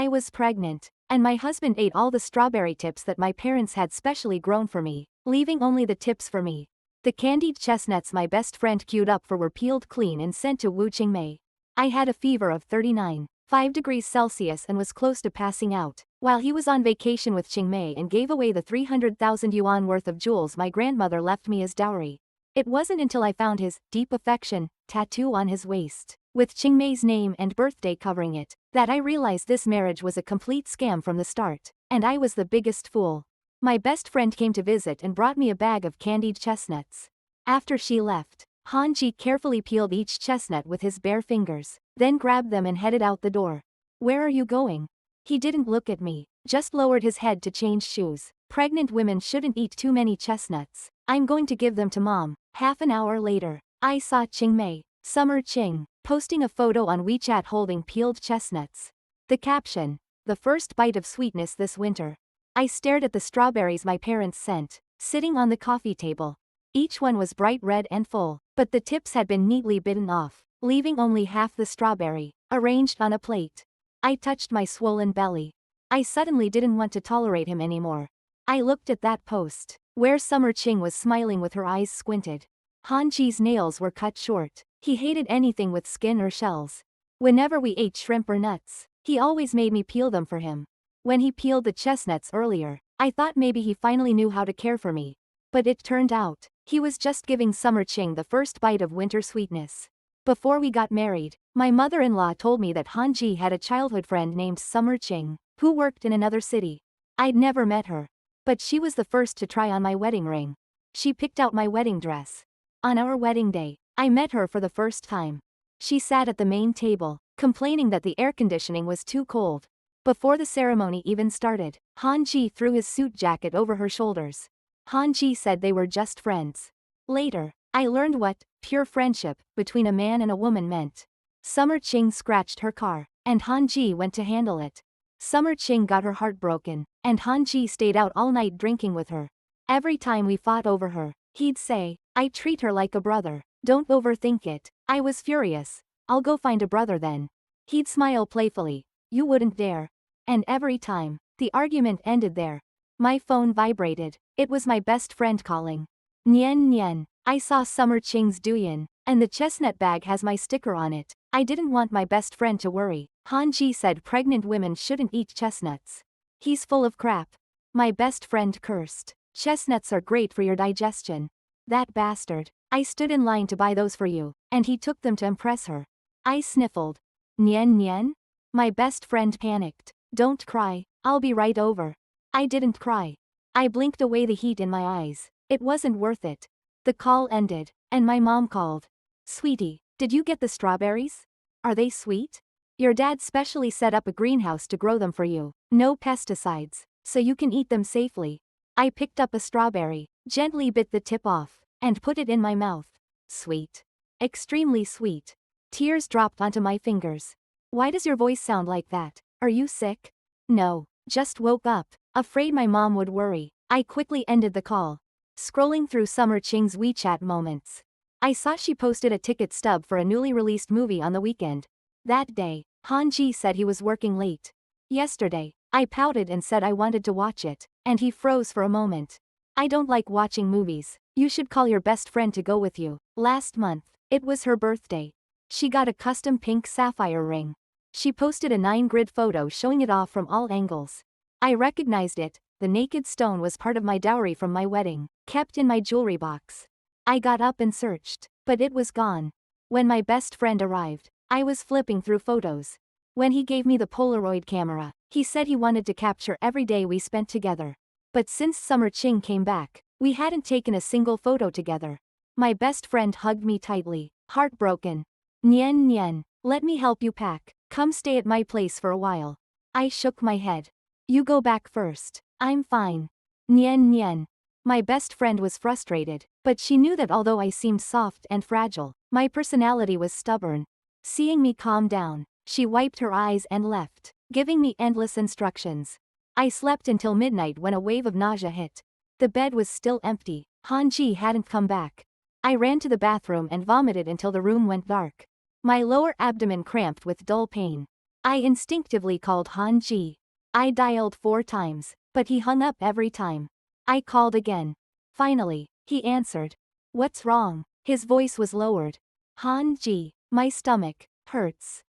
I was pregnant, and my husband ate all the strawberry tips that my parents had specially grown for me, leaving only the tips for me. The candied chestnuts my best friend queued up for were peeled clean and sent to Wu Qingmei. I had a fever of 39.5 degrees Celsius and was close to passing out, while he was on vacation with Qingmei and gave away the 300,000 yuan worth of jewels my grandmother left me as dowry. It wasn't until I found his deep affection tattoo on his waist, with Qingmei's name and birthday covering it, that I realized this marriage was a complete scam from the start, and I was the biggest fool. My best friend came to visit and brought me a bag of candied chestnuts. After she left, Hanji carefully peeled each chestnut with his bare fingers, then grabbed them and headed out the door. "Where are you going?" He didn't look at me, just lowered his head to change shoes. "Pregnant women shouldn't eat too many chestnuts. I'm going to give them to Mom." Half an hour later, I saw Qingmei, Summer Qing, posting a photo on WeChat holding peeled chestnuts. The caption: "The first bite of sweetness this winter." I stared at the strawberries my parents sent, sitting on the coffee table. Each one was bright red and full, but the tips had been neatly bitten off, leaving only half the strawberry, arranged on a plate. I touched my swollen belly. I suddenly didn't want to tolerate him anymore. I looked at that post, where Summer Qing was smiling with her eyes squinted. Hanji's nails were cut short. He hated anything with skin or shells. Whenever we ate shrimp or nuts, he always made me peel them for him. When he peeled the chestnuts earlier, I thought maybe he finally knew how to care for me. But it turned out, he was just giving Summer Qing the first bite of winter sweetness. Before we got married, my mother-in-law told me that Hanji had a childhood friend named Summer Qing, who worked in another city. I'd never met her, but she was the first to try on my wedding ring. She picked out my wedding dress. On our wedding day, I met her for the first time. She sat at the main table, complaining that the air conditioning was too cold. Before the ceremony even started, Hanji threw his suit jacket over her shoulders. Hanji said they were just friends. Later, I learned what pure friendship between a man and a woman meant. Summer Qing scratched her car, and Hanji went to handle it. Summer Qing got her heart broken, and Hanji stayed out all night drinking with her. Every time we fought over her, he'd say, "I treat her like a brother. Don't overthink it." I was furious. "I'll go find a brother then." He'd smile playfully. "You wouldn't dare." And every time, the argument ended there. My phone vibrated. It was my best friend calling. "Nian Nian, I saw Summer Qing's douyin, and the chestnut bag has my sticker on it. I didn't want my best friend to worry." Hanji said pregnant women shouldn't eat chestnuts. "He's full of crap." My best friend cursed. "Chestnuts are great for your digestion." "That bastard. I stood in line to buy those for you, and he took them to impress her." I sniffled. "Nian Nian?" My best friend panicked. "Don't cry, I'll be right over." I didn't cry. I blinked away the heat in my eyes. It wasn't worth it. The call ended, and my mom called. "Sweetie, did you get the strawberries? Are they sweet? Your dad specially set up a greenhouse to grow them for you. No pesticides, so you can eat them safely." I picked up a strawberry, gently bit the tip off, and put it in my mouth. Sweet. Extremely sweet. Tears dropped onto my fingers. "Why does your voice sound like that? Are you sick?" "No, just woke up." Afraid my mom would worry, I quickly ended the call. Scrolling through Summer Qing's WeChat moments, I saw she posted a ticket stub for a newly released movie on the weekend. That day, Hanji said he was working late. Yesterday, I pouted and said I wanted to watch it, and he froze for a moment. "I don't like watching movies. You should call your best friend to go with you." Last month, it was her birthday. She got a custom pink sapphire ring. She posted a 9-grid photo showing it off from all angles. I recognized it. The naked stone was part of my dowry from my wedding, kept in my jewelry box. I got up and searched, but it was gone. When my best friend arrived, I was flipping through photos. When he gave me the Polaroid camera, he said he wanted to capture every day we spent together. But since Summer Qing came back, we hadn't taken a single photo together. My best friend hugged me tightly, heartbroken. "Nian Nian, let me help you pack. Come stay at my place for a while." I shook my head. "You go back first. I'm fine." "Nian Nian." My best friend was frustrated, but she knew that although I seemed soft and fragile, my personality was stubborn. Seeing me calm down, she wiped her eyes and left, giving me endless instructions. I slept until midnight when a wave of nausea hit. The bed was still empty. Hanji hadn't come back. I ran to the bathroom and vomited until the room went dark. My lower abdomen cramped with dull pain. I instinctively called Han Ji. I dialed 4 times, but he hung up every time. I called again. Finally, he answered. What's wrong? His voice was lowered. Han Ji, my stomach hurts.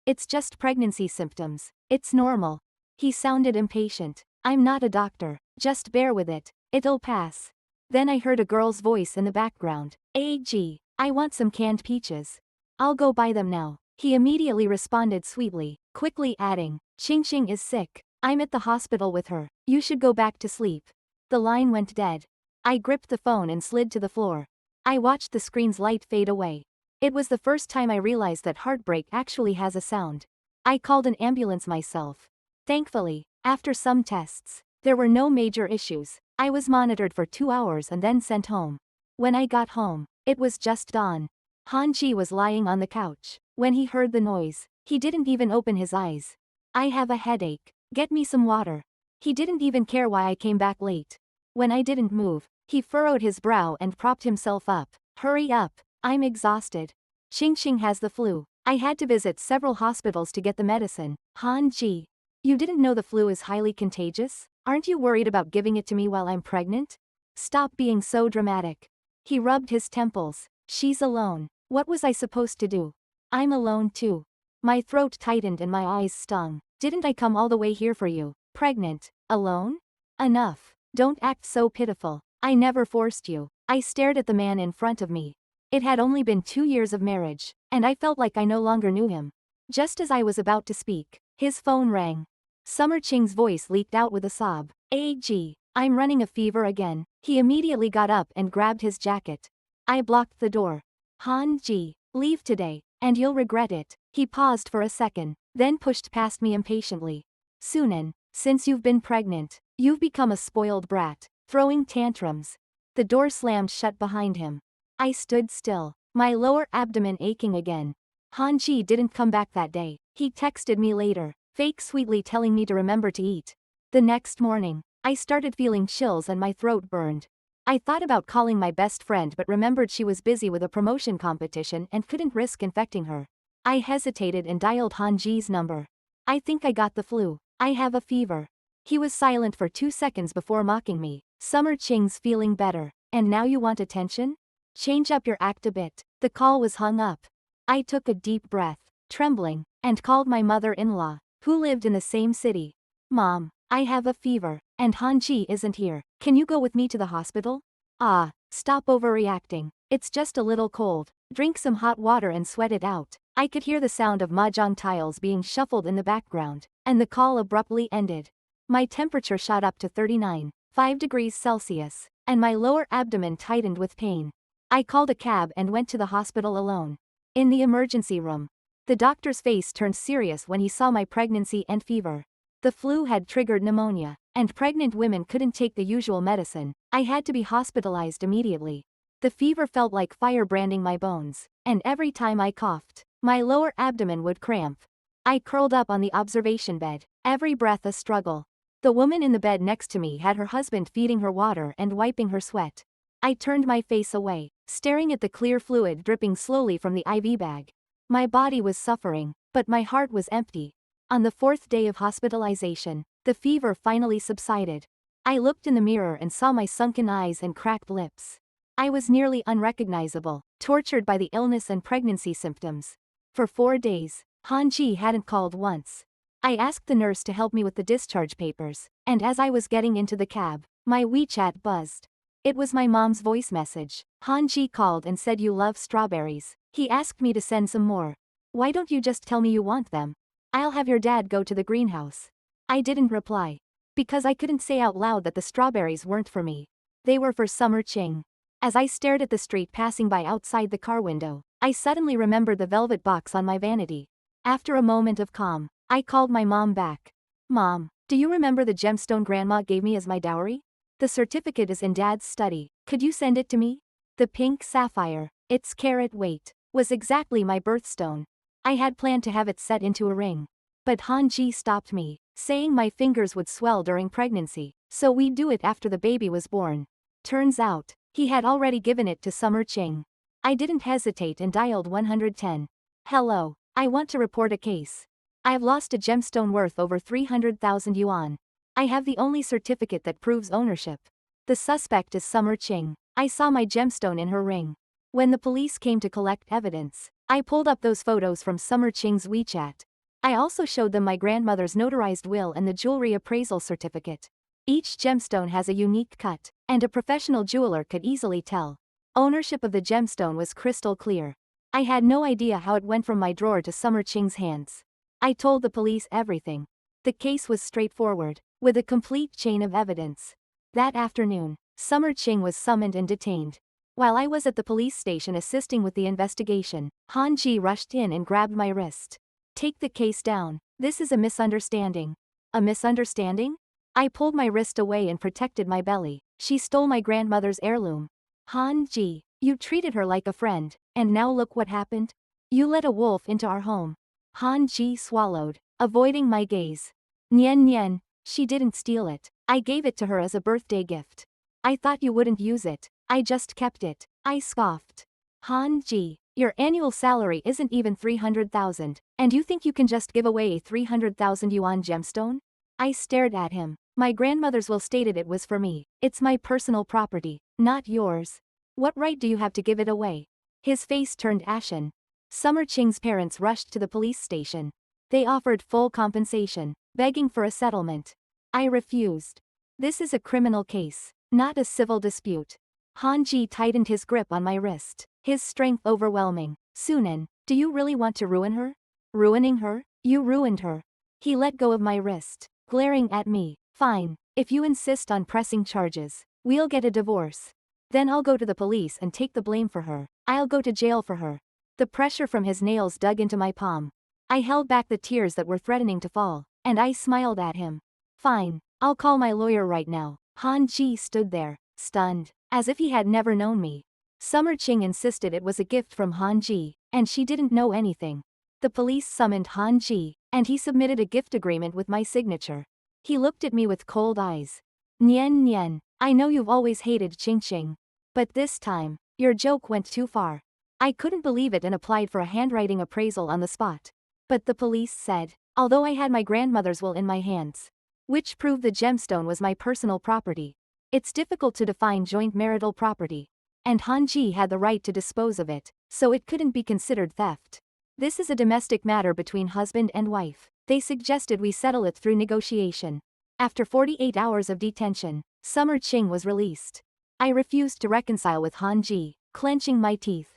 It's just pregnancy symptoms. It's normal. He sounded impatient. I'm not a doctor. Just bear with it. It'll pass. Then I heard a girl's voice in the background. AG, I want some canned peaches. I'll go buy them now. He immediately responded sweetly, quickly adding, Xing is sick. I'm at the hospital with her. You should go back to sleep. The line went dead. I gripped the phone and slid to the floor. I watched the screen's light fade away. It was the first time I realized that heartbreak actually has a sound. I called an ambulance myself. Thankfully, after some tests, there were no major issues. I was monitored for 2 hours and then sent home. When I got home, it was just dawn. Han Ji was lying on the couch. When he heard the noise, he didn't even open his eyes. I have a headache. Get me some water. He didn't even care why I came back late. When I didn't move, he furrowed his brow and propped himself up. Hurry up. I'm exhausted. Xing has the flu. I had to visit several hospitals to get the medicine. Han Ji. You didn't know the flu is highly contagious? Aren't you worried about giving it to me while I'm pregnant? Stop being so dramatic. He rubbed his temples. She's alone. What was I supposed to do? I'm alone too. My throat tightened and my eyes stung. Didn't I come all the way here for you? Pregnant? Alone? Enough. Don't act so pitiful. I never forced you. I stared at the man in front of me. It had only been 2 years of marriage, and I felt like I no longer knew him. Just as I was about to speak, his phone rang. Summer Ching's voice leaked out with a sob. AG, I'm running a fever again. He immediately got up and grabbed his jacket. I blocked the door. Han Ji, leave today, and you'll regret it. He paused for a second, then pushed past me impatiently. Sunan, since you've been pregnant, you've become a spoiled brat, throwing tantrums. The door slammed shut behind him. I stood still, my lower abdomen aching again. Han Ji didn't come back that day. He texted me later, fake sweetly telling me to remember to eat. The next morning, I started feeling chills and my throat burned. I thought about calling my best friend but remembered she was busy with a promotion competition and couldn't risk infecting her. I hesitated and dialed Han Ji's number. I think I got the flu. I have a fever. He was silent for 2 seconds before mocking me. Summer Ching's feeling better. And now you want attention? Change up your act a bit. The call was hung up. I took a deep breath, trembling, and called my mother-in-law, who lived in the same city. Mom, I have a fever, and Han Ji isn't here. Can you go with me to the hospital? Ah, stop overreacting. It's just a little cold. Drink some hot water and sweat it out. I could hear the sound of mahjong tiles being shuffled in the background, and the call abruptly ended. My temperature shot up to 39.5 degrees Celsius, and my lower abdomen tightened with pain. I called a cab and went to the hospital alone. In the emergency room, the doctor's face turned serious when he saw my pregnancy and fever. The flu had triggered pneumonia, and pregnant women couldn't take the usual medicine. I had to be hospitalized immediately. The fever felt like fire branding my bones, and every time I coughed, my lower abdomen would cramp. I curled up on the observation bed, every breath a struggle. The woman in the bed next to me had her husband feeding her water and wiping her sweat. I turned my face away, staring at the clear fluid dripping slowly from the IV bag. My body was suffering, but my heart was empty. On the 4th day of hospitalization, the fever finally subsided. I looked in the mirror and saw my sunken eyes and cracked lips. I was nearly unrecognizable, tortured by the illness and pregnancy symptoms. For 4 days, Han Ji hadn't called once. I asked the nurse to help me with the discharge papers, and as I was getting into the cab, my WeChat buzzed. It was my mom's voice message. Han Ji called and said you love strawberries. He asked me to send some more. Why don't you just tell me you want them? I'll have your dad go to the greenhouse. I didn't reply. Because I couldn't say out loud that the strawberries weren't for me. They were for Summer Ching. As I stared at the street passing by outside the car window, I suddenly remembered the velvet box on my vanity. After a moment of calm, I called my mom back. Mom, do you remember the gemstone grandma gave me as my dowry? The certificate is in Dad's study. Could you send it to me? The pink sapphire, its carat weight, was exactly my birthstone. I had planned to have it set into a ring. But Han Ji stopped me, saying my fingers would swell during pregnancy, so we'd do it after the baby was born. Turns out, he had already given it to Summer Ching. I didn't hesitate and dialed 110. Hello, I want to report a case. I've lost a gemstone worth over 300,000 yuan. I have the only certificate that proves ownership. The suspect is Summer Ching. I saw my gemstone in her ring. When the police came to collect evidence, I pulled up those photos from Summer Ching's WeChat. I also showed them my grandmother's notarized will and the jewelry appraisal certificate. Each gemstone has a unique cut, and a professional jeweler could easily tell. Ownership of the gemstone was crystal clear. I had no idea how it went from my drawer to Summer Ching's hands. I told the police everything. The case was straightforward, with a complete chain of evidence. That afternoon, Summer Ching was summoned and detained. While I was at the police station assisting with the investigation, Han Ji rushed in and grabbed my wrist. Take the case down. This is a misunderstanding. A misunderstanding? I pulled my wrist away and protected my belly. She stole my grandmother's heirloom. Han Ji, you treated her like a friend, and now look what happened. You let a wolf into our home. Han Ji swallowed, avoiding my gaze. Nian Nian, she didn't steal it. I gave it to her as a birthday gift. I thought you wouldn't use it. I just kept it. I scoffed. Han Ji, your annual salary isn't even 300,000, and you think you can just give away a 300,000 yuan gemstone? I stared at him. My grandmother's will stated it was for me. It's my personal property, not yours. What right do you have to give it away? His face turned ashen. Summer Ching's parents rushed to the police station. They offered full compensation, begging for a settlement. I refused. This is a criminal case, not a civil dispute. Han Ji tightened his grip on my wrist, his strength overwhelming. Sunan, do you really want to ruin her? Ruining her? You ruined her. He let go of my wrist, glaring at me. Fine, if you insist on pressing charges, we'll get a divorce. Then I'll go to the police and take the blame for her. I'll go to jail for her. The pressure from his nails dug into my palm. I held back the tears that were threatening to fall, and I smiled at him. Fine, I'll call my lawyer right now. Han Ji stood there, stunned, as if he had never known me. Summer Ching insisted it was a gift from Han Ji, and she didn't know anything. The police summoned Han Ji, and he submitted a gift agreement with my signature. He looked at me with cold eyes. Nian Nian, I know you've always hated Ching Ching. But this time, your joke went too far. I couldn't believe it and applied for a handwriting appraisal on the spot. But the police said, although I had my grandmother's will in my hands, which proved the gemstone was my personal property, it's difficult to define joint marital property. And Han Ji had the right to dispose of it, so it couldn't be considered theft. This is a domestic matter between husband and wife. They suggested we settle it through negotiation. After 48 hours of detention, Summer Ching was released. I refused to reconcile with Han Ji, clenching my teeth.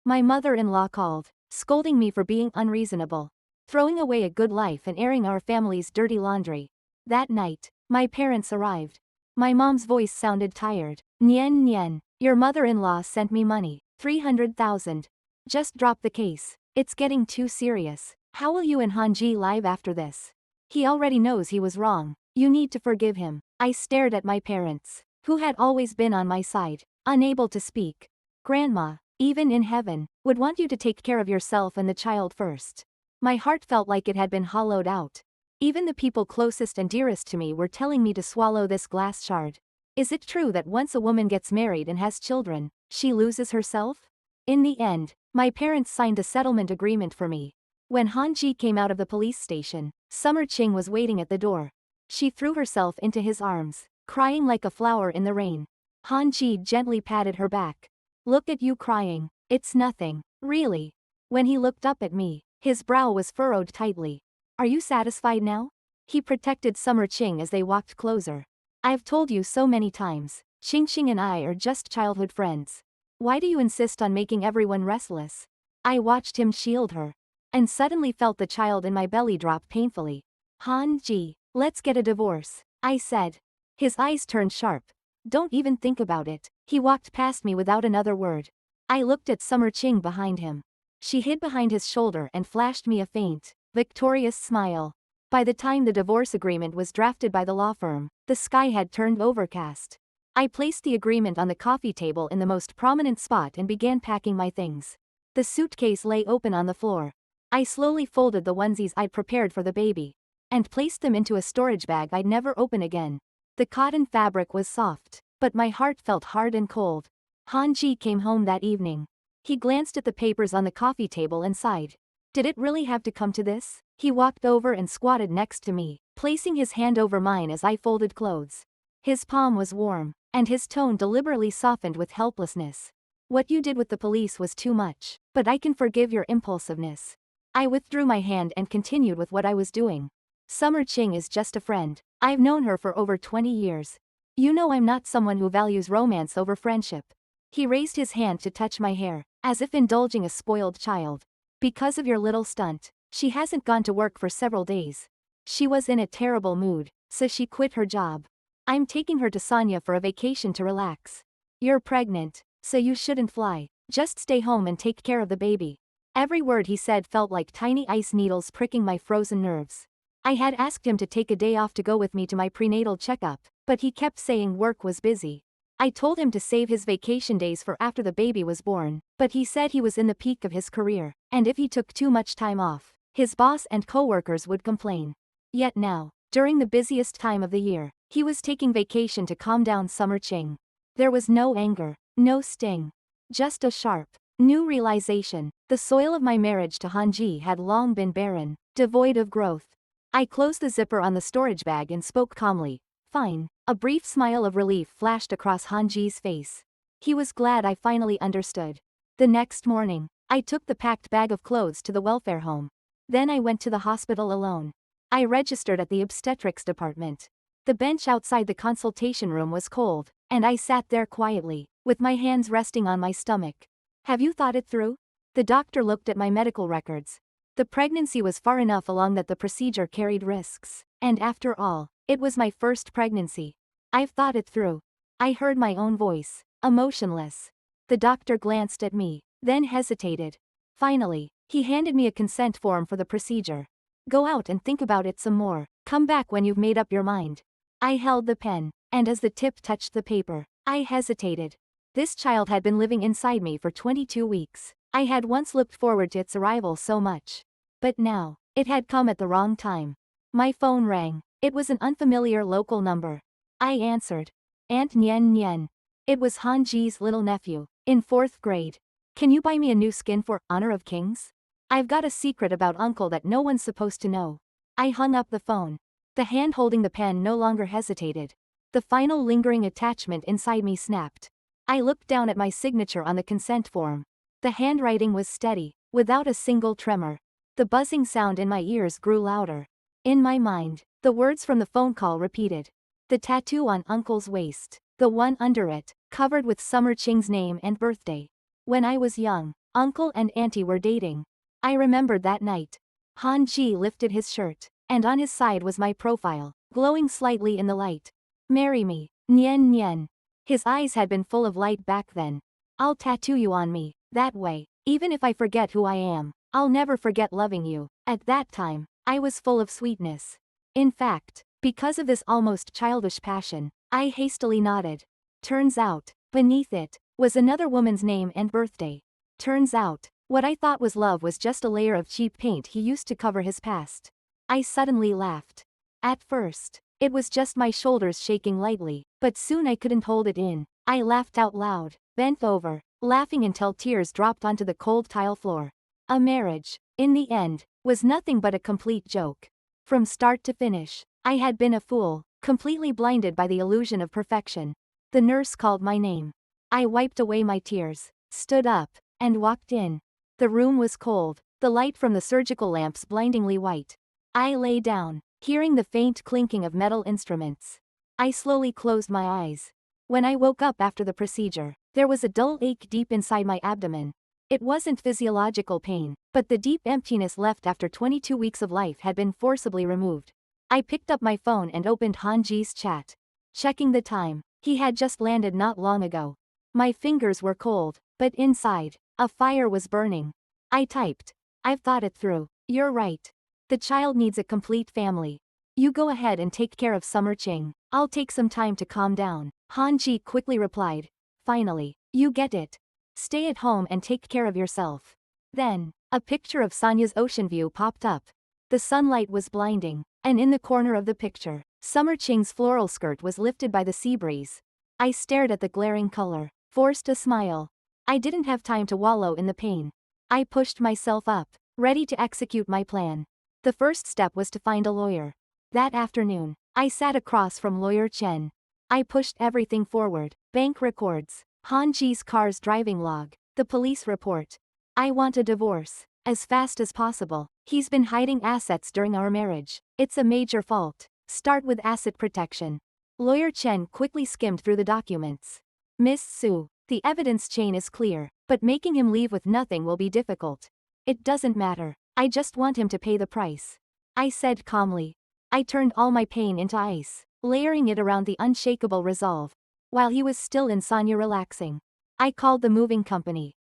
My mother-in-law called, scolding me for being unreasonable, throwing away a good life and airing our family's dirty laundry. That night, my parents arrived. My mom's voice sounded tired. Nian Nian, your mother-in-law sent me money, 300,000. Just drop the case. It's getting too serious. How will you and Han Ji live after this? He already knows he was wrong. You need to forgive him. I stared at my parents, who had always been on my side, unable to speak. Grandma, even in heaven, would want you to take care of yourself and the child first. My heart felt like it had been hollowed out. Even the people closest and dearest to me were telling me to swallow this glass shard. Is it true that once a woman gets married and has children, she loses herself? In the end, my parents signed a settlement agreement for me. When Han Ji came out of the police station, Summer Ching was waiting at the door. She threw herself into his arms, crying like a flower in the rain. Han Ji gently patted her back. Look at you crying. It's nothing, really. When he looked up at me, his brow was furrowed tightly. Are you satisfied now? He protected Summer Ching as they walked closer. I've told you so many times, Ching Ching and I are just childhood friends. Why do you insist on making everyone restless? I watched him shield her, and suddenly felt the child in my belly drop painfully. Han Ji, let's get a divorce, I said. His eyes turned sharp. Don't even think about it. He walked past me without another word. I looked at Summer Ching behind him. She hid behind his shoulder and flashed me a faint, victorious smile. By the time the divorce agreement was drafted by the law firm, the sky had turned overcast. I placed the agreement on the coffee table in the most prominent spot and began packing my things. The suitcase lay open on the floor. I slowly folded the onesies I'd prepared for the baby, and placed them into a storage bag I'd never open again. The cotton fabric was soft, but my heart felt hard and cold. Han Ji came home that evening. He glanced at the papers on the coffee table and sighed. Did it really have to come to this? He walked over and squatted next to me, placing his hand over mine as I folded clothes. His palm was warm, and his tone deliberately softened with helplessness. What you did with the police was too much, but I can forgive your impulsiveness. I withdrew my hand and continued with what I was doing. Summer Ching is just a friend. I've known her for over 20 years. You know I'm not someone who values romance over friendship. He raised his hand to touch my hair, as if indulging a spoiled child. Because of your little stunt, she hasn't gone to work for several days. She was in a terrible mood, so she quit her job. I'm taking her to Sonia for a vacation to relax. You're pregnant, so you shouldn't fly. Just stay home and take care of the baby. Every word he said felt like tiny ice needles pricking my frozen nerves. I had asked him to take a day off to go with me to my prenatal checkup, but he kept saying work was busy. I told him to save his vacation days for after the baby was born, but he said he was in the peak of his career, and if he took too much time off, his boss and coworkers would complain. Yet now, during the busiest time of the year, he was taking vacation to calm down Summer Ching. There was no anger, no sting. Just a sharp, new realization. The soil of my marriage to Hanji had long been barren, devoid of growth. I closed the zipper on the storage bag and spoke calmly. Fine. A brief smile of relief flashed across Hanji's face. He was glad I finally understood. The next morning, I took the packed bag of clothes to the welfare home. Then I went to the hospital alone. I registered at the obstetrics department. The bench outside the consultation room was cold, and I sat there quietly, with my hands resting on my stomach. Have you thought it through? The doctor looked at my medical records. The pregnancy was far enough along that the procedure carried risks, and after all, it was my first pregnancy. I've thought it through. I heard my own voice, emotionless. The doctor glanced at me, then hesitated. Finally, he handed me a consent form for the procedure. Go out and think about it some more. Come back when you've made up your mind. I held the pen, and as the tip touched the paper, I hesitated. This child had been living inside me for 22 weeks. I had once looked forward to its arrival so much. But now, it had come at the wrong time. My phone rang. It was an unfamiliar local number. I answered. Aunt Nyen Nyen. It was Hanji's little nephew, in 4th grade. Can you buy me a new skin for Honor of Kings? I've got a secret about Uncle that no one's supposed to know. I hung up the phone. The hand holding the pen no longer hesitated. The final lingering attachment inside me snapped. I looked down at my signature on the consent form. The handwriting was steady, without a single tremor. The buzzing sound in my ears grew louder. In my mind, the words from the phone call repeated. The tattoo on Uncle's waist, the one under it, covered with Summer Ching's name and birthday. When I was young, Uncle and Auntie were dating. I remembered that night. Hanji lifted his shirt, and on his side was my profile, glowing slightly in the light. Marry me, Nyen Nyen. His eyes had been full of light back then. I'll tattoo you on me, that way, even if I forget who I am, I'll never forget loving you. At that time, I was full of sweetness. In fact, because of this almost childish passion, I hastily nodded. Turns out, beneath it, was another woman's name and birthday. Turns out, what I thought was love was just a layer of cheap paint he used to cover his past. I suddenly laughed. At first, it was just my shoulders shaking lightly, but soon I couldn't hold it in. I laughed out loud, bent over, laughing until tears dropped onto the cold tile floor. A marriage, in the end, was nothing but a complete joke. From start to finish, I had been a fool, completely blinded by the illusion of perfection. The nurse called my name. I wiped away my tears, stood up, and walked in. The room was cold, the light from the surgical lamps blindingly white. I lay down, hearing the faint clinking of metal instruments. I slowly closed my eyes. When I woke up after the procedure, there was a dull ache deep inside my abdomen. It wasn't physiological pain, but the deep emptiness left after 22 weeks of life had been forcibly removed. I picked up my phone and opened Hanji's chat. Checking the time, he had just landed not long ago. My fingers were cold, but inside, a fire was burning. I typed. I've thought it through. You're right. The child needs a complete family. You go ahead and take care of Summer Ching. I'll take some time to calm down. Hanji quickly replied. Finally, you get it. Stay at home and take care of yourself. Then, a picture of Sonia's ocean view popped up. The sunlight was blinding, and in the corner of the picture, Summer Ching's floral skirt was lifted by the sea breeze. I stared at the glaring color, forced a smile. I didn't have time to wallow in the pain. I pushed myself up, ready to execute my plan. The first step was to find a lawyer. That afternoon, I sat across from Lawyer Chen. I pushed everything forward: bank records, Hanji's car's driving log, the police report. I want a divorce, as fast as possible. He's been hiding assets during our marriage. It's a major fault. Start with asset protection. Lawyer Chen quickly skimmed through the documents. Miss Su, the evidence chain is clear, but making him leave with nothing will be difficult. It doesn't matter. I just want him to pay the price, I said calmly. I turned all my pain into ice, layering it around the unshakable resolve. While he was still insomnia relaxing, I called the moving company.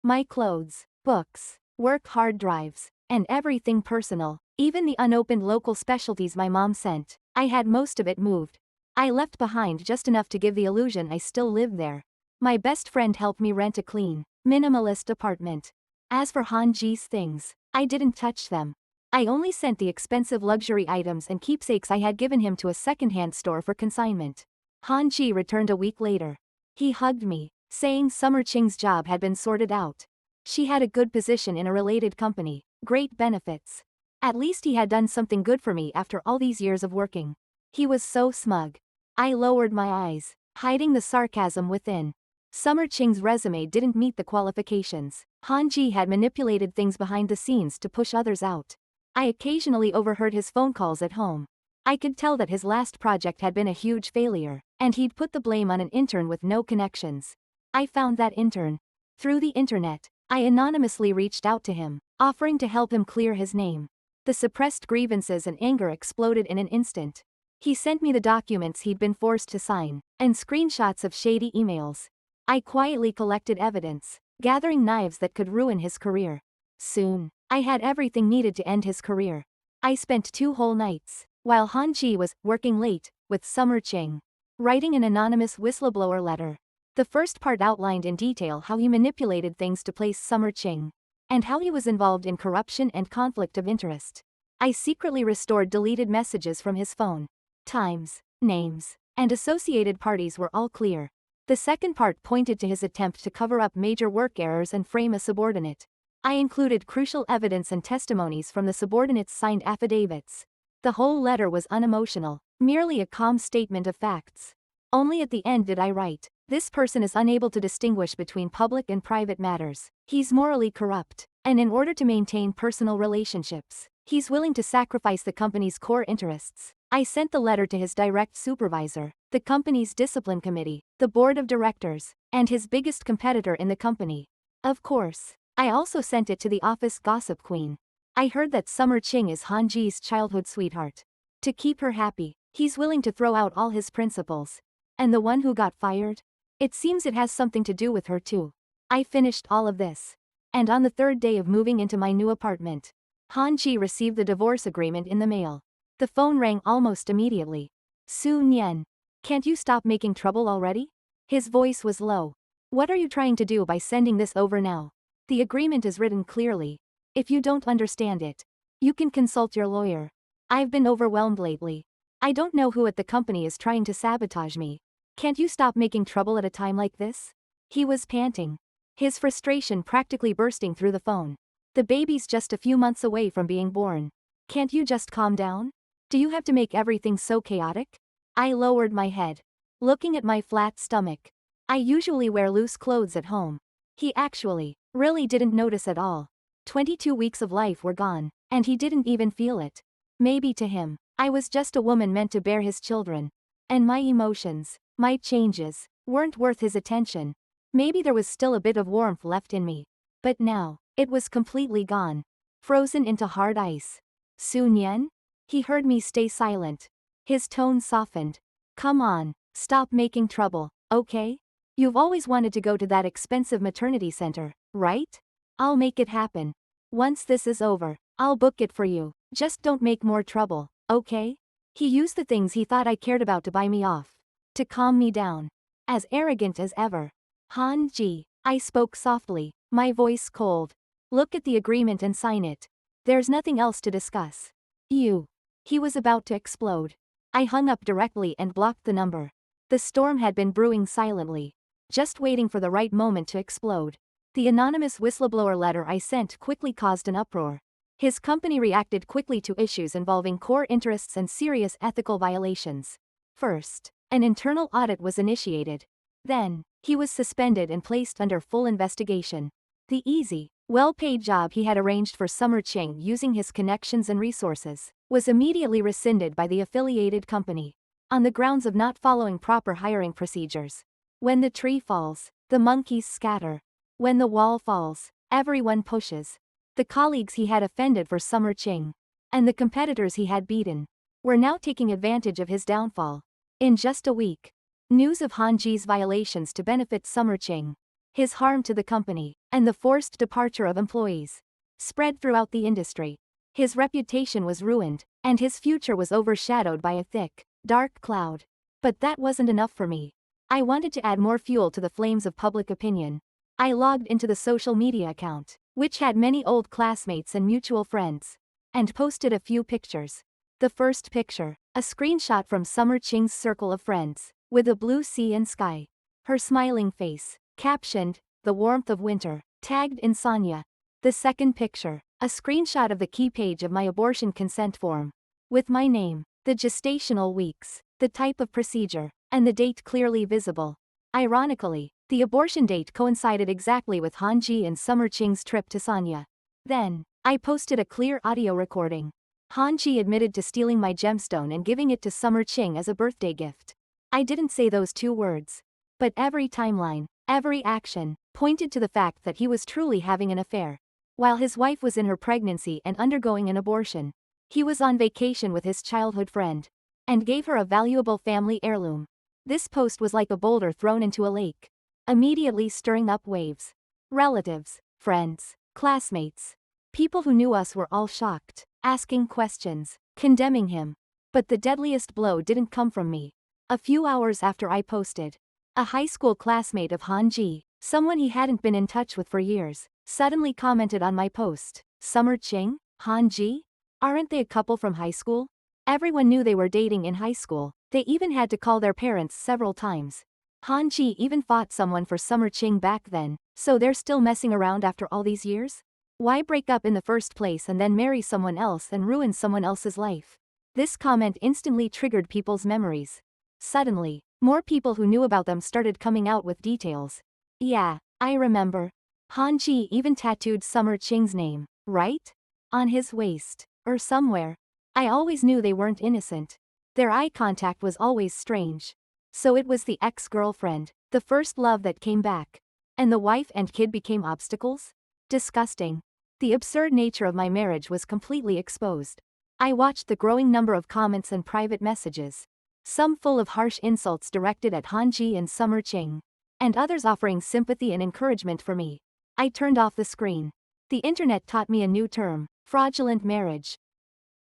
My clothes, books, work hard drives, and everything personal, even the unopened local specialties my mom sent, I had most of it moved. I left behind just enough to give the illusion I still lived there. My best friend helped me rent a clean, minimalist apartment. As for Hanji's things, I didn't touch them. I only sent the expensive luxury items and keepsakes I had given him to a second-hand store for consignment. Hanji returned a week later. He hugged me, saying Summer Ching's job had been sorted out. She had a good position in a related company, great benefits. At least he had done something good for me after all these years of working. He was so smug. I lowered my eyes, hiding the sarcasm within. Summer Ching's resume didn't meet the qualifications. Hanji had manipulated things behind the scenes to push others out. I occasionally overheard his phone calls at home. I could tell that his last project had been a huge failure, and he'd put the blame on an intern with no connections. I found that intern. Through the internet, I anonymously reached out to him, offering to help him clear his name. The suppressed grievances and anger exploded in an instant. He sent me the documents he'd been forced to sign, and screenshots of shady emails. I quietly collected evidence, gathering knives that could ruin his career. Soon, I had everything needed to end his career. I spent 2 whole nights, while Hanji was working late, with Summer Ching, writing an anonymous whistleblower letter. The first part outlined in detail how he manipulated things to place Summer Ching, and how he was involved in corruption and conflict of interest. I secretly restored deleted messages from his phone. Times, names, and associated parties were all clear. The second part pointed to his attempt to cover up major work errors and frame a subordinate. I included crucial evidence and testimonies from the subordinates' signed affidavits. The whole letter was unemotional, merely a calm statement of facts. Only at the end did I write, "This person is unable to distinguish between public and private matters. He's morally corrupt, and in order to maintain personal relationships, he's willing to sacrifice the company's core interests." I sent the letter to his direct supervisor, the company's discipline committee, the board of directors, and his biggest competitor in the company. Of course, I also sent it to the office gossip queen. I heard that Summer Ching is Hanji's childhood sweetheart. To keep her happy, he's willing to throw out all his principles. And the one who got fired? It seems it has something to do with her too. I finished all of this. And on the 3rd day of moving into my new apartment, Hanji received the divorce agreement in the mail. The phone rang almost immediately. Su Nian. Can't you stop making trouble already? His voice was low. What are you trying to do by sending this over now? The agreement is written clearly. If you don't understand it, you can consult your lawyer. I've been overwhelmed lately. I don't know who at the company is trying to sabotage me. Can't you stop making trouble at a time like this? He was panting, his frustration practically bursting through the phone. The baby's just a few months away from being born. Can't you just calm down? Do you have to make everything so chaotic? I lowered my head, looking at my flat stomach. I usually wear loose clothes at home. He actually, really didn't notice at all. 22 weeks of life were gone, and he didn't even feel it. Maybe to him, I was just a woman meant to bear his children. And my emotions, my changes, weren't worth his attention. Maybe there was still a bit of warmth left in me. But now, it was completely gone. Frozen into hard ice. Su Nian? He heard me stay silent. His tone softened. Come on, stop making trouble, okay? You've always wanted to go to that expensive maternity center, right? I'll make it happen. Once this is over, I'll book it for you. Just don't make more trouble, okay? He used the things he thought I cared about to buy me off. To calm me down. As arrogant as ever. Hanji, I spoke softly, my voice cold. Look at the agreement and sign it. There's nothing else to discuss. You. He was about to explode. I hung up directly and blocked the number. The storm had been brewing silently, just waiting for the right moment to explode. The anonymous whistleblower letter I sent quickly caused an uproar. His company reacted quickly to issues involving core interests and serious ethical violations. First, an internal audit was initiated. Then, he was suspended and placed under full investigation. The easy, well-paid job he had arranged for Summer Ching using his connections and resources was immediately rescinded by the affiliated company, on the grounds of not following proper hiring procedures. When the tree falls, the monkeys scatter. When the wall falls, everyone pushes. The colleagues he had offended for Summer Ching, and the competitors he had beaten, were now taking advantage of his downfall. In just a week, news of Han Ji's violations to benefit Summer Ching, his harm to the company, and the forced departure of employees spread throughout the industry. His reputation was ruined, and his future was overshadowed by a thick, dark cloud. But that wasn't enough for me. I wanted to add more fuel to the flames of public opinion. I logged into the social media account, which had many old classmates and mutual friends, and posted a few pictures. The first picture, a screenshot from Summer Ching's circle of friends, with a blue sea and sky. Her smiling face, captioned, "The warmth of winter," tagged Insomnia. The second picture, a screenshot of the key page of my abortion consent form, with my name, the gestational weeks, the type of procedure, and the date clearly visible. Ironically, the abortion date coincided exactly with Han Ji and Summer Ching's trip to Sanya. Then, I posted a clear audio recording. Han Ji admitted to stealing my gemstone and giving it to Summer Ching as a birthday gift. I didn't say those two words. But every timeline, every action, pointed to the fact that he was truly having an affair. While his wife was in her pregnancy and undergoing an abortion, he was on vacation with his childhood friend, and gave her a valuable family heirloom. This post was like a boulder thrown into a lake, immediately stirring up waves. Relatives, friends, classmates, people who knew us were all shocked, asking questions, condemning him. But the deadliest blow didn't come from me. A few hours after I posted, a high school classmate of Han Ji, someone he hadn't been in touch with for years, suddenly commented on my post. "Summer Ching? Han Ji? Aren't they a couple from high school?" Everyone knew they were dating in high school. They even had to call their parents several times. Han Ji even fought someone for Summer Ching back then, so they're still messing around after all these years? Why break up in the first place and then marry someone else and ruin someone else's life? This comment instantly triggered people's memories. Suddenly, more people who knew about them started coming out with details. "Yeah, I remember. Han Ji even tattooed Summer Ching's name, right? On his waist, or somewhere. I always knew they weren't innocent. Their eye contact was always strange. So it was the ex-girlfriend, the first love that came back. And the wife and kid became obstacles? Disgusting. The absurd nature of my marriage was completely exposed. I watched the growing number of comments and private messages, some full of harsh insults directed at Han Ji and Summer Ching, and others offering sympathy and encouragement for me. I turned off the screen. The internet taught me a new term: fraudulent marriage.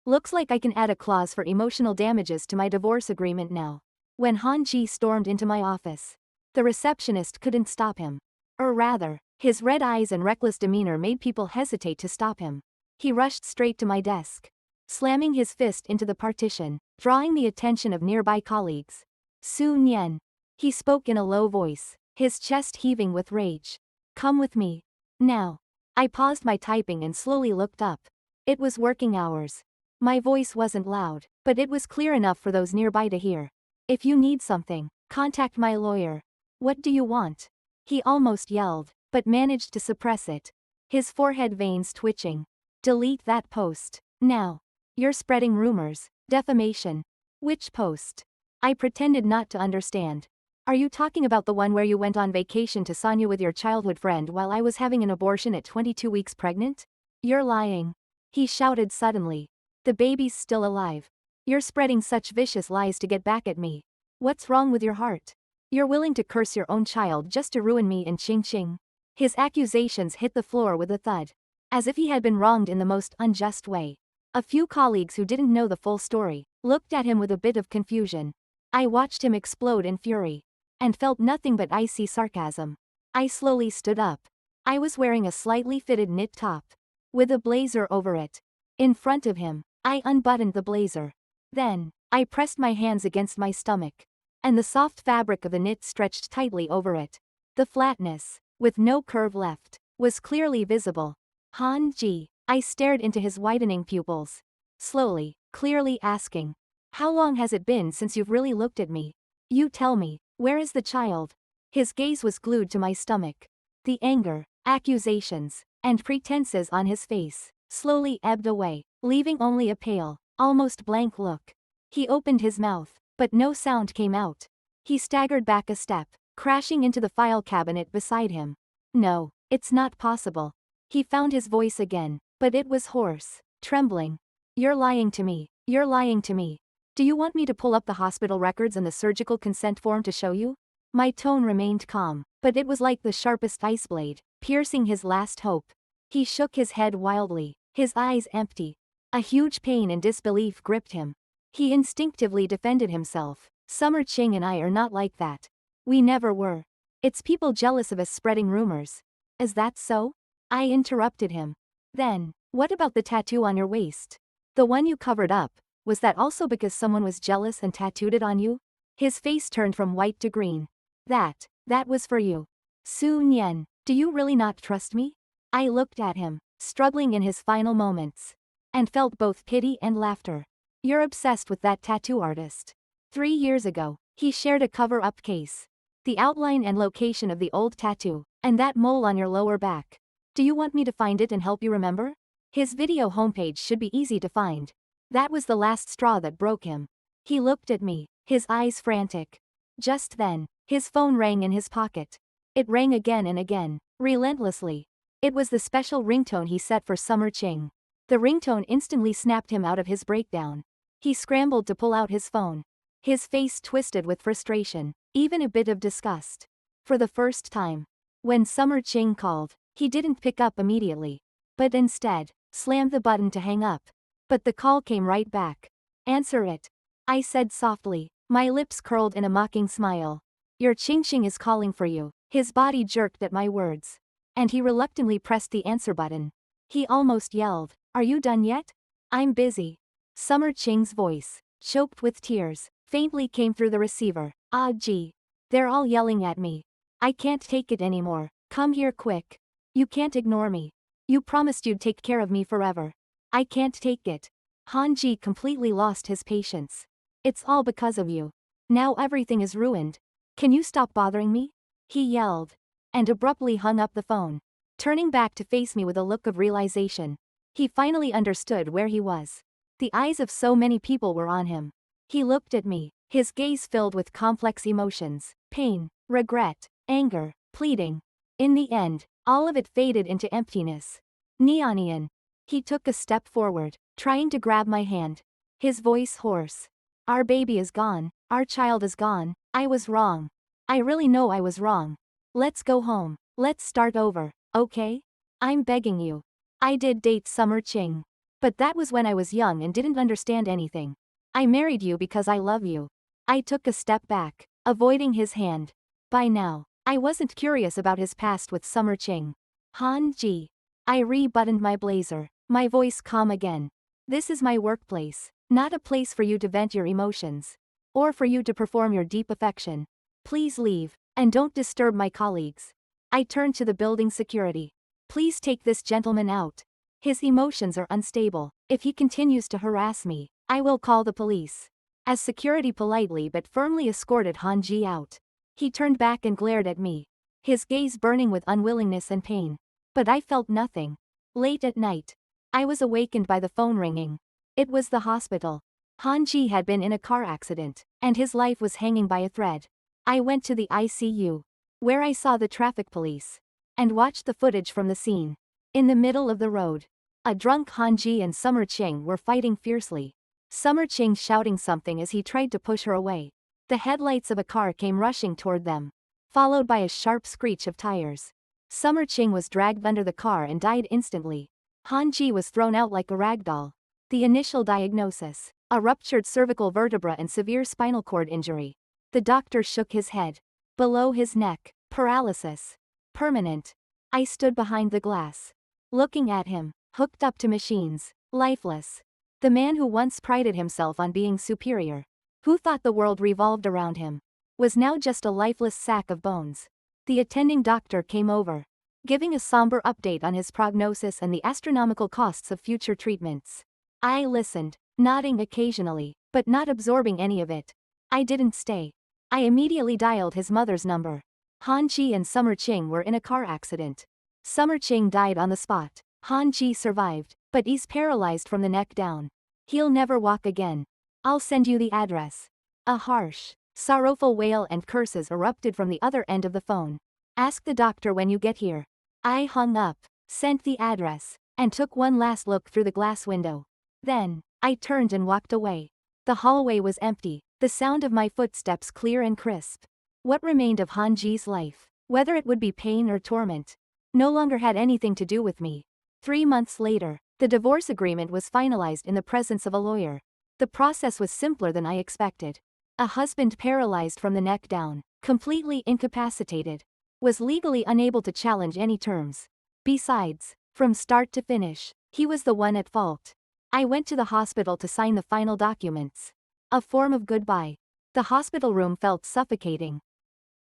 Looks like I can add a clause for emotional damages to my divorce agreement now. When Han Ji stormed into my office, the receptionist couldn't stop him. Or rather, his red eyes and reckless demeanor made people hesitate to stop him. He rushed straight to my desk, slamming his fist into the partition, drawing the attention of nearby colleagues. "Su Nian," he spoke in a low voice, his chest heaving with rage. "Come with me. Now." I paused my typing and slowly looked up. It was working hours. My voice wasn't loud, but it was clear enough for those nearby to hear. "If you need something, contact my lawyer." "What do you want?" he almost yelled, but managed to suppress it, his forehead veins twitching. "Delete that post, now. You're spreading rumors, defamation." "Which post?" I pretended not to understand. "Are you talking about the one where you went on vacation to Sanya with your childhood friend while I was having an abortion at 22 weeks pregnant? You're lying," he shouted suddenly. "The baby's still alive. You're spreading such vicious lies to get back at me. What's wrong with your heart? You're willing to curse your own child just to ruin me and Ching Ching." His accusations hit the floor with a thud, as if he had been wronged in the most unjust way. A few colleagues who didn't know the full story looked at him with a bit of confusion. I watched him explode in fury, and felt nothing but icy sarcasm. I slowly stood up. I was wearing a slightly fitted knit top, with a blazer over it. In front of him, I unbuttoned the blazer. Then, I pressed my hands against my stomach, and the soft fabric of the knit stretched tightly over it. The flatness, with no curve left, was clearly visible. Han-ji. I stared into his widening pupils. Slowly, clearly asking. How long has it been since you've really looked at me? You tell me, where is the child? His gaze was glued to my stomach. The anger, accusations, and pretenses on his face slowly ebbed away, leaving only a pale, almost blank look. He opened his mouth, but no sound came out. He staggered back a step, crashing into the file cabinet beside him. No, it's not possible. He found his voice again, but it was hoarse, trembling. You're lying to me. You're lying to me. Do you want me to pull up the hospital records and the surgical consent form to show you? My tone remained calm, but it was like the sharpest ice blade, piercing his last hope. He shook his head wildly, his eyes empty. A huge pain and disbelief gripped him. He instinctively defended himself. Summer Ching and I are not like that. We never were. It's people jealous of us spreading rumors. Is that so? I interrupted him. Then, what about the tattoo on your waist? The one you covered up, was that also because someone was jealous and tattooed it on you? His face turned from white to green. That was for you. Su Nian, do you really not trust me? I looked at him, struggling in his final moments, and felt both pity and laughter. You're obsessed with that tattoo artist. 3 years ago, he shared a cover-up case. The outline and location of the old tattoo, and that mole on your lower back. Do you want me to find it and help you remember? His video homepage should be easy to find. That was the last straw that broke him. He looked at me, his eyes frantic. Just then, his phone rang in his pocket. It rang again and again, relentlessly. It was the special ringtone he set for Summer Ching. The ringtone instantly snapped him out of his breakdown. He scrambled to pull out his phone. His face twisted with frustration, even a bit of disgust. For the first time, when Summer Ching called, he didn't pick up immediately, but instead, slammed the button to hang up. But the call came right back. Answer it. I said softly, my lips curled in a mocking smile. Your Ching Ching is calling for you. His body jerked at my words, and he reluctantly pressed the answer button. He almost yelled, are you done yet? I'm busy. Summer Ching's voice, choked with tears, faintly came through the receiver. Ah gee. They're all yelling at me. I can't take it anymore. Come here quick. You can't ignore me. You promised you'd take care of me forever. I can't take it. Han-ji completely lost his patience. It's all because of you. Now everything is ruined. Can you stop bothering me? He yelled, and abruptly hung up the phone, turning back to face me with a look of realization. He finally understood where he was. The eyes of so many people were on him. He looked at me, his gaze filled with complex emotions, pain, regret, anger, pleading. In the end, all of it faded into emptiness. Neonian. He took a step forward, trying to grab my hand. His voice hoarse. Our baby is gone. Our child is gone. I was wrong. I really know I was wrong. Let's go home. Let's start over, okay? I'm begging you. I did date Summer Ching. But that was when I was young and didn't understand anything. I married you because I love you. I took a step back, avoiding his hand. By now, I wasn't curious about his past with Summer Ching. Han-ji. I re-buttoned my blazer, my voice calm again. This is my workplace, not a place for you to vent your emotions. Or for you to perform your deep affection. Please leave, and don't disturb my colleagues. I turned to the building security. Please take this gentleman out. His emotions are unstable. If he continues to harass me, I will call the police. As security politely but firmly escorted Han-ji out, he turned back and glared at me, his gaze burning with unwillingness and pain. But I felt nothing. Late at night, I was awakened by the phone ringing. It was the hospital. Han-ji had been in a car accident, and his life was hanging by a thread. I went to the ICU, where I saw the traffic police, and watched the footage from the scene. In the middle of the road, a drunk Han-ji and Summer Ching were fighting fiercely. Summer Ching shouting something as he tried to push her away. The headlights of a car came rushing toward them, followed by a sharp screech of tires. Summer Ching was dragged under the car and died instantly. Han-ji was thrown out like a rag doll. The initial diagnosis: a ruptured cervical vertebra and severe spinal cord injury. The doctor shook his head. Below his neck, paralysis. Permanent. I stood behind the glass, looking at him, hooked up to machines, lifeless. The man who once prided himself on being superior, who thought the world revolved around him, was now just a lifeless sack of bones. The attending doctor came over, giving a somber update on his prognosis and the astronomical costs of future treatments. I listened, nodding occasionally, but not absorbing any of it. I didn't stay. I immediately dialed his mother's number. Han Ji and Summer Ching were in a car accident. Summer Ching died on the spot. Han Ji survived, but he's paralyzed from the neck down. He'll never walk again. I'll send you the address. A harsh, sorrowful wail and curses erupted from the other end of the phone. Ask the doctor when you get here. I hung up, sent the address, and took one last look through the glass window. Then, I turned and walked away. The hallway was empty, the sound of my footsteps clear and crisp. What remained of Han Ji's life, whether it would be pain or torment, no longer had anything to do with me. 3 months later, the divorce agreement was finalized in the presence of a lawyer. The process was simpler than I expected. A husband paralyzed from the neck down, completely incapacitated, was legally unable to challenge any terms. Besides, from start to finish, he was the one at fault. I went to the hospital to sign the final documents. A form of goodbye. The hospital room felt suffocating.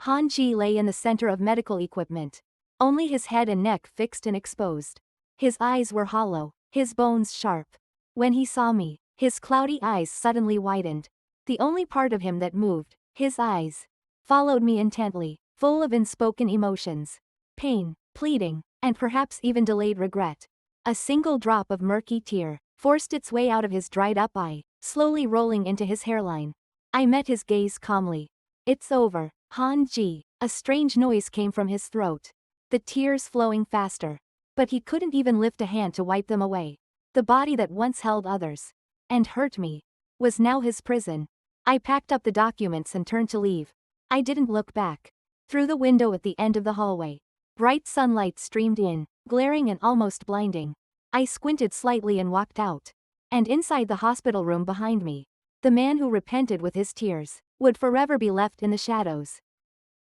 Han Ji lay in the center of medical equipment, only his head and neck fixed and exposed. His eyes were hollow, his bones sharp. When he saw me, his cloudy eyes suddenly widened. The only part of him that moved, his eyes, followed me intently, full of unspoken emotions. Pain, pleading, and perhaps even delayed regret. A single drop of murky tear forced its way out of his dried-up eye, slowly rolling into his hairline. I met his gaze calmly. It's over, Han Ji. A strange noise came from his throat, the tears flowing faster. But he couldn't even lift a hand to wipe them away. The body that once held others, and hurt me, was now his prison. I packed up the documents and turned to leave. I didn't look back. Through the window at the end of the hallway, bright sunlight streamed in, glaring and almost blinding. I squinted slightly and walked out. And inside the hospital room behind me, the man who repented with his tears would forever be left in the shadows.